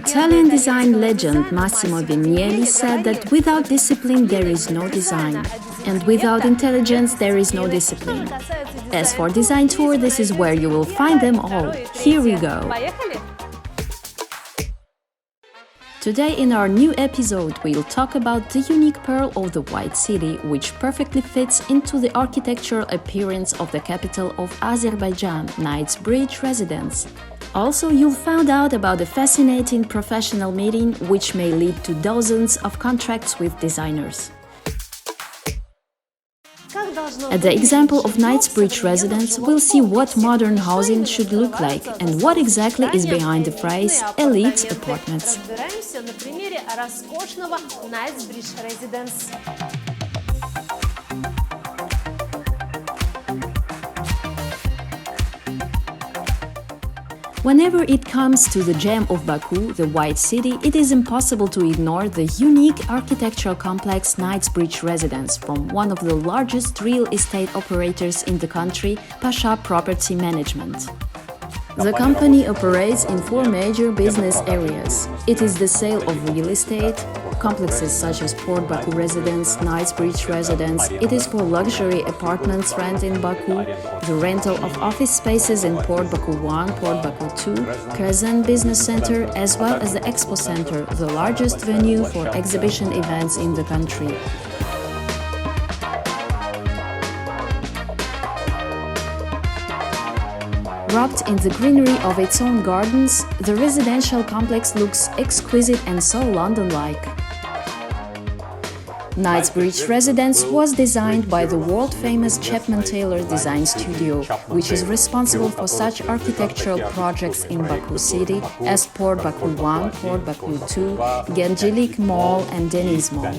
Italian design legend Massimo Vignelli said that without discipline there is no design, and without intelligence there is no discipline. As for design tour, this is where you will find them all. Here we go! Today in our new episode we'll talk about the unique pearl of the White City, which perfectly fits into the architectural appearance of the capital of Azerbaijan, Knightsbridge Residence. Also, you'll find out about a fascinating professional meeting which may lead to dozens of contracts with designers. At the example of Knightsbridge Residence, we'll see what modern housing should look like and what exactly is behind the phrase elite apartments. Whenever it comes to the gem of Baku, the White City, it is impossible to ignore the unique architectural complex Knightsbridge Residence from one of the largest real estate operators in the country, Pasha Property Management. The company operates in 4 major business areas. It is the sale of real estate, complexes such as Port Baku Residence, Knightsbridge Residence. It is for luxury apartments rent in Baku, the rental of office spaces in Port Baku 1, Port Baku 2, Kazan Business Center, as well as the Expo Center, the largest venue for exhibition events in the country. Wrapped in the greenery of its own gardens, the residential complex looks exquisite and so London-like. Knightsbridge Residence was designed by the world-famous Chapman Taylor Design Studio, which is responsible for such architectural projects in Baku City as Port Baku 1, Port Baku 2, Genjilik Mall and Deniz Mall.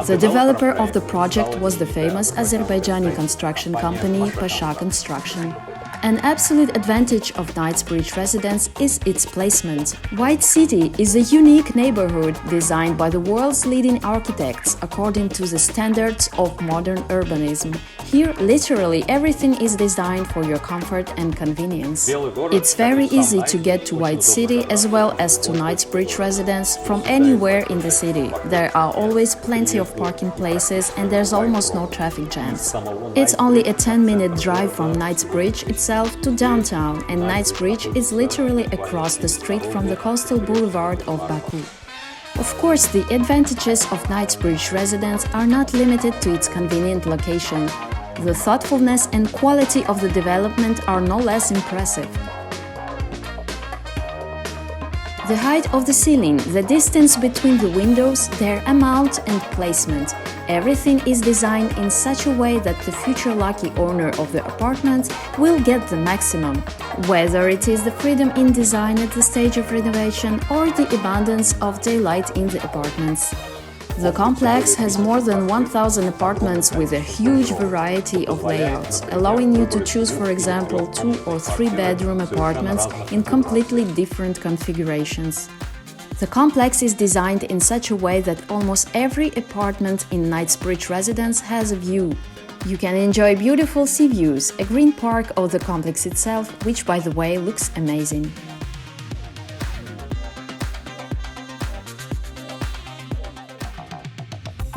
The developer of the project was the famous Azerbaijani construction company Pasha Construction. An absolute advantage of Knightsbridge Residence is its placement. White City is a unique neighborhood designed by the world's leading architects according to the standards of modern urbanism. Here, literally everything is designed for your comfort and convenience. It's very easy to get to White City as well as to Knightsbridge Residence from anywhere in the city. There are always plenty of parking places and there's almost no traffic jams. It's only a 10-minute drive from Knightsbridge itself to downtown, and Knightsbridge is literally across the street from the coastal boulevard of Baku. Of course, the advantages of Knightsbridge Residence are not limited to its convenient location. The thoughtfulness and quality of the development are no less impressive. The height of the ceiling, the distance between the windows, their amount and placement. Everything is designed in such a way that the future lucky owner of the apartment will get the maximum, whether it is the freedom in design at the stage of renovation or the abundance of daylight in the apartments. The complex has more than 1,000 apartments with a huge variety of layouts, allowing you to choose, for example, 2 or 3 bedroom apartments in completely different configurations. The complex is designed in such a way that almost every apartment in Knightsbridge Residence has a view. You can enjoy beautiful sea views, a green park of the complex itself, which by the way looks amazing.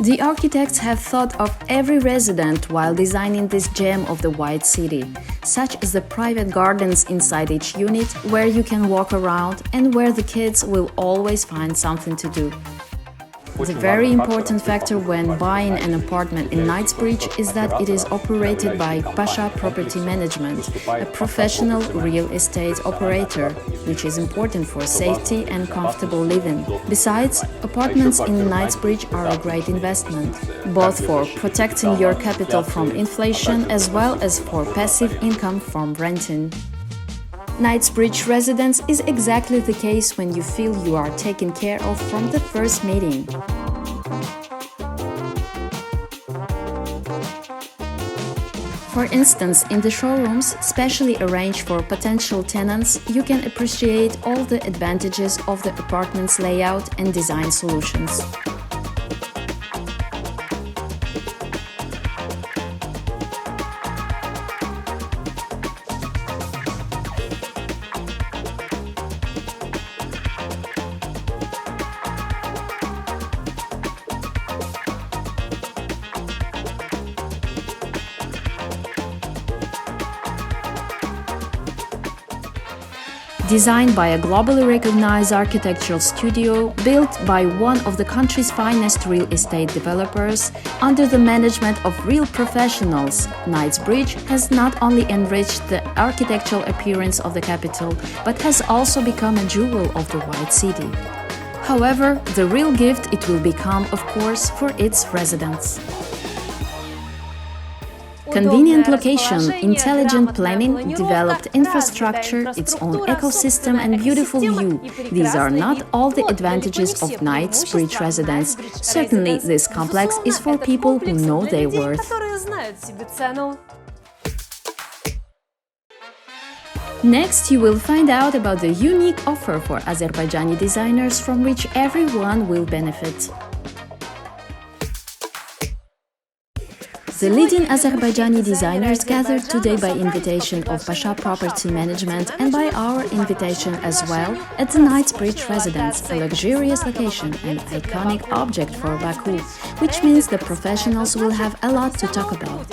The architects have thought of every resident while designing this gem of the White City, such as the private gardens inside each unit where you can walk around and where the kids will always find something to do. The very important factor when buying an apartment in Knightsbridge is that it is operated by Pasha Property Management, a professional real estate operator, which is important for safety and comfortable living. Besides, apartments in Knightsbridge are a great investment, both for protecting your capital from inflation as well as for passive income from renting. Knightsbridge Residence is exactly the case when you feel you are taken care of from the first meeting. For instance, in the showrooms, specially arranged for potential tenants, you can appreciate all the advantages of the apartment's layout and design solutions. Designed by a globally recognized architectural studio, built by one of the country's finest real estate developers, under the management of real professionals, Knightsbridge has not only enriched the architectural appearance of the capital, but has also become a jewel of the White City. However, the real gift it will become, of course, for its residents. Convenient location, intelligent planning, developed infrastructure, its own ecosystem and beautiful view. These are not all the advantages of Knightsbridge Residence. Certainly, this complex is for people who know their worth. Next, you will find out about the unique offer for Azerbaijani designers from which everyone will benefit. The leading Azerbaijani designers gathered today by invitation of Pasha Property Management and by our invitation as well at the Knightsbridge Residence, a luxurious location and iconic object for Baku, which means the professionals will have a lot to talk about.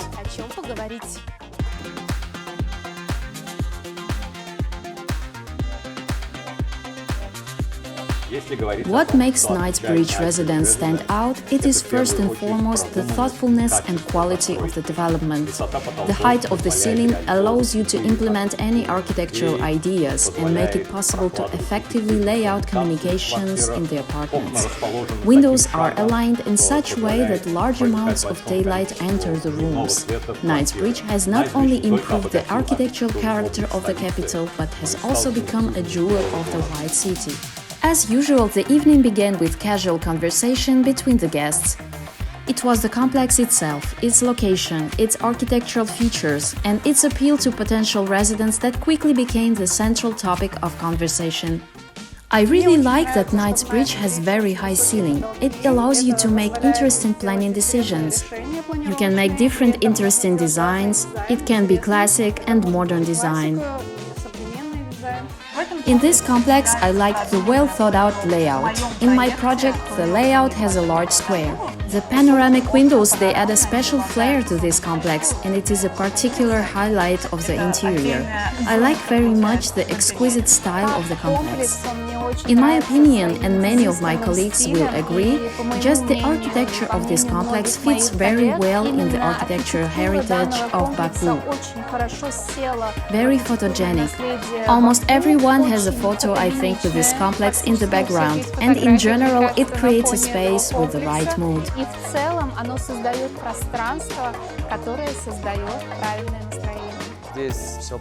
What makes Knightsbridge Residence stand out, it is first and foremost the thoughtfulness and quality of the development. The height of the ceiling allows you to implement any architectural ideas and make it possible to effectively lay out communications in the apartments. Windows are aligned in such a way that large amounts of daylight enter the rooms. Knightsbridge has not only improved the architectural character of the capital, but has also become a jewel of the White City. As usual, the evening began with casual conversation between the guests. It was the complex itself, its location, its architectural features, and its appeal to potential residents that quickly became the central topic of conversation. I really like that Knightsbridge has very high ceiling. It allows you to make interesting planning decisions. You can make different interesting designs. It can be classic and modern design. In this complex, I liked the well-thought-out layout. In my project, the layout has a large square. The panoramic windows, they add a special flair to this complex, and it is a particular highlight of the interior. I like very much the exquisite style of the complex. In my opinion, and many of my colleagues will agree, just the architecture of this complex fits very well in the architectural heritage of Baku. Very photogenic. Almost everyone has a photo, I think, with this complex in the background, and in general, it creates a space with the right mood.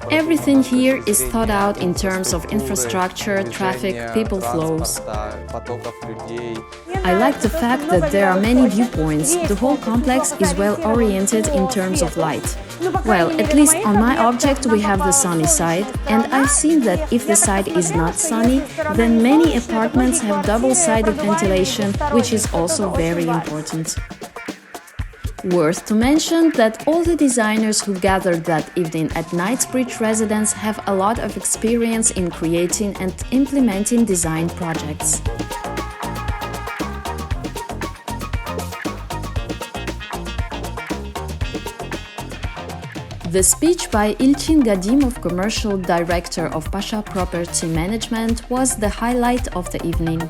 Everything here is thought out in terms of infrastructure, traffic, people flows. I like the fact that there are many viewpoints. The whole complex is well oriented in terms of light. Well, at least on my object we have the sunny side, and I've seen that if the side is not sunny, then many apartments have double-sided ventilation, which is also very important. Worth to mention that all the designers who gathered that evening at Knightsbridge Residence have a lot of experience in creating and implementing design projects. The speech by Ilchin Gadimov, commercial director of Pasha Property Management, was the highlight of the evening.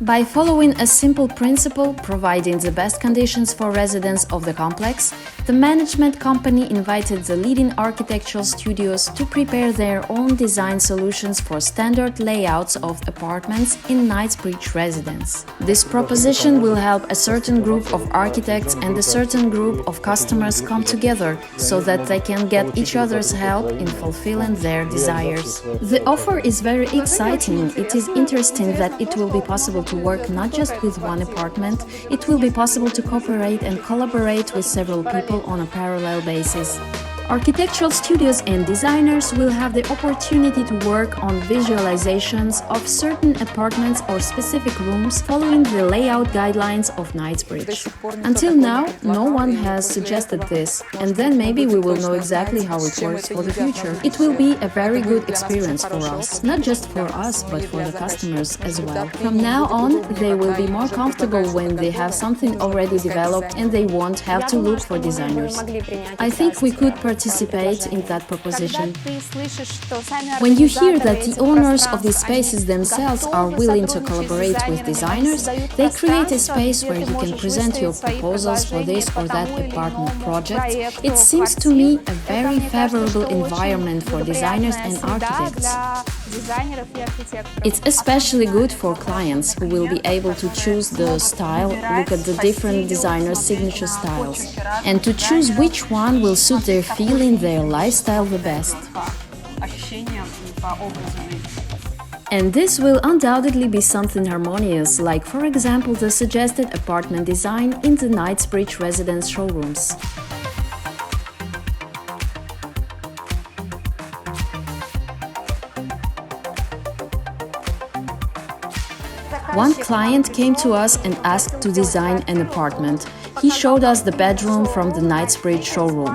By following a simple principle, providing the best conditions for residents of the complex, the management company invited the leading architectural studios to prepare their own design solutions for standard layouts of apartments in Knightsbridge Residence. This proposition will help a certain group of architects and a certain group of customers come together so that they can get each other's help in fulfilling their desires. The offer is very exciting. It is interesting that it will be possible to work not just with one apartment, it will be possible to cooperate and collaborate with several people on a parallel basis. Architectural studios and designers will have the opportunity to work on visualizations of certain apartments or specific rooms following the layout guidelines of Knightsbridge. Until now, no one has suggested this, and then maybe we will know exactly how it works for the future. It will be a very good experience for us, not just for us, but for the customers as well. From now on, they will be more comfortable when they have something already developed and they won't have to look for designers. I think we could participate in that proposition. When you hear that the owners of these spaces themselves are willing to collaborate with designers, they create a space where you can present your proposals for this or that apartment project. It seems to me a very favorable environment for designers and architects. It's especially good for clients who will be able to choose the style, look at the different designers' signature styles, and to choose which one will suit their feeling, their lifestyle the best. And this will undoubtedly be something harmonious, like for example the suggested apartment design in the Knightsbridge Residence showrooms. One client came to us and asked to design an apartment. He showed us the bedroom from the Knightsbridge showroom.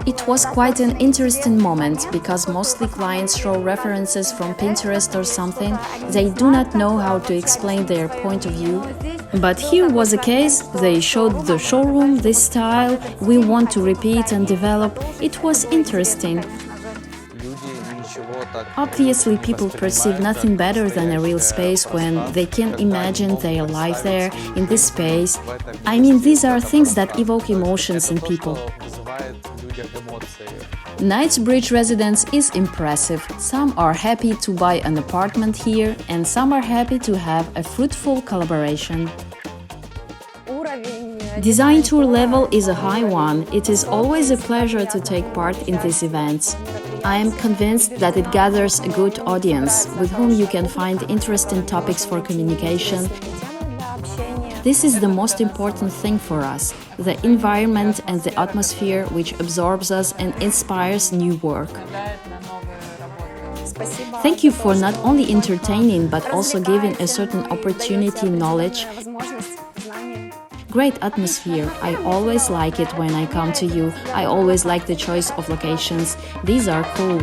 It was quite an interesting moment, because mostly clients show references from Pinterest or something. They do not know how to explain their point of view. But here was a case, they showed the showroom, this style, we want to repeat and develop. It was interesting. Obviously, people perceive nothing better than a real space when they can imagine their life there, in this space. I mean, these are things that evoke emotions in people. Knightsbridge Residence is impressive. Some are happy to buy an apartment here, and some are happy to have a fruitful collaboration. Design tour level is a high one. It is always a pleasure to take part in these events. I am convinced that it gathers a good audience, with whom you can find interesting topics for communication. This is the most important thing for us, the environment and the atmosphere which absorbs us and inspires new work. Thank you for not only entertaining, but also giving a certain opportunity, knowledge. Great atmosphere. I always like it when I come to you. I always like the choice of locations. These are cool.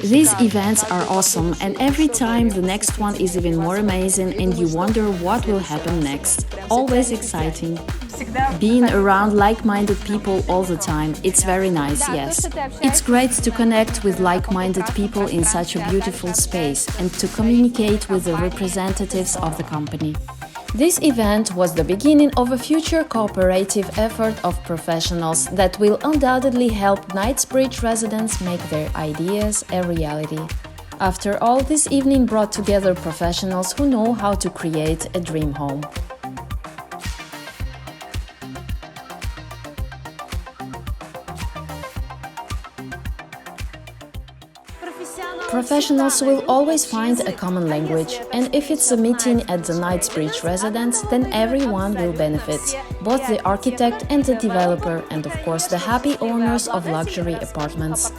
These events are awesome, and every time the next one is even more amazing and you wonder what will happen next. Always exciting. Being around like-minded people all the time, it's very nice, yes. It's great to connect with like-minded people in such a beautiful space and to communicate with the representatives of the company. This event was the beginning of a future cooperative effort of professionals that will undoubtedly help Knightsbridge residents make their ideas a reality. After all, this evening brought together professionals who know how to create a dream home. Professionals will always find a common language, and if it's a meeting at the Knightsbridge Residence, then everyone will benefit, both the architect and the developer, and of course the happy owners of luxury apartments.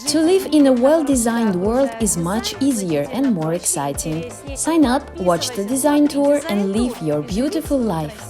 To live in a well-designed world is much easier and more exciting. Sign up, watch the design tour and live your beautiful life.